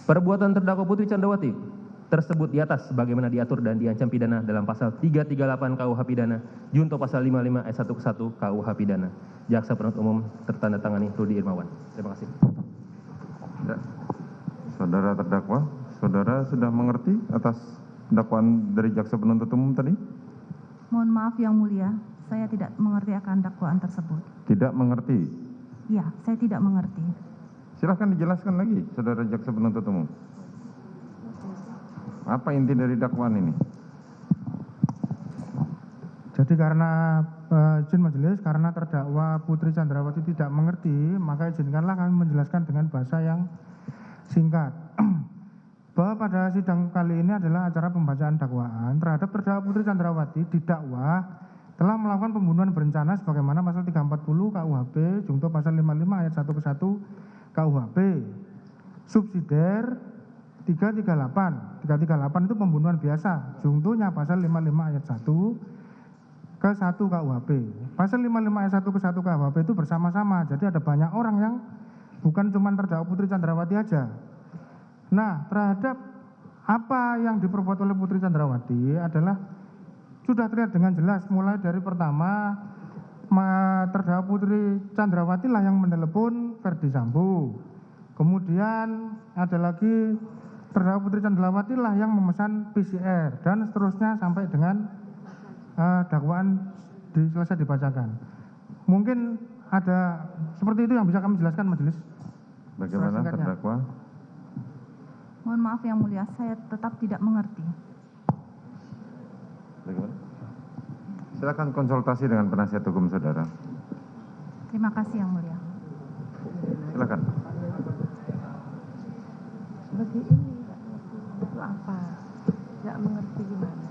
Perbuatan terdakwa Putri Candrawati tersebut di atas sebagaimana diatur dan diancam pidana dalam pasal 338 KUH pidana junto pasal 55 ayat 1 ke 1 KUH pidana. Jaksa penuntut umum tertanda tangani Rudi Irmawan. Terima kasih. Ya. Saudara terdakwa, saudara sudah mengerti atas dakwaan dari jaksa penuntut umum tadi? Mohon maaf yang mulia, saya tidak mengerti akan dakwaan tersebut. Tidak mengerti. Ya, saya tidak mengerti. Silahkan dijelaskan lagi, saudara jaksa penuntut umum. Apa inti dari dakwaan ini? Jadi karena izin majelis, karena terdakwa Putri Candrawati tidak mengerti, maka izinkanlah kami menjelaskan dengan bahasa yang singkat. Bahwa pada sidang kali ini adalah acara pembacaan dakwaan terhadap terdakwa Putri Candrawati didakwa telah melakukan pembunuhan berencana sebagaimana pasal 340 KUHP junto pasal 55 ayat 1 ke 1 KUHP. Subsidiar 338. 338 itu pembunuhan biasa, juntunya pasal 55 ayat 1 ke 1 KUHP. Pasal 55 ayat 1 ke 1 KUHP itu bersama-sama. Jadi ada banyak orang yang bukan cuma terdakwa Putri Candrawati aja. Nah, terhadap apa yang diperbuat oleh Putri Candrawati adalah sudah terlihat dengan jelas mulai dari pertama terdakwa Putri Candrawati lah yang menelepon Verdi Sambo. Kemudian ada lagi terdakwa Putri Candrawati lah yang memesan PCR dan seterusnya sampai dengan dakwaan selesai dibacakan. Mungkin ada seperti itu yang bisa kami jelaskan majelis. Bagaimana terdakwa? Mohon maaf yang mulia, saya tetap tidak mengerti. Bagaimana? Silakan konsultasi dengan penasihat hukum saudara. Terima kasih yang mulia. Silakan. Seperti ini, nggak mengerti itu apa? Nggak mengerti gimana?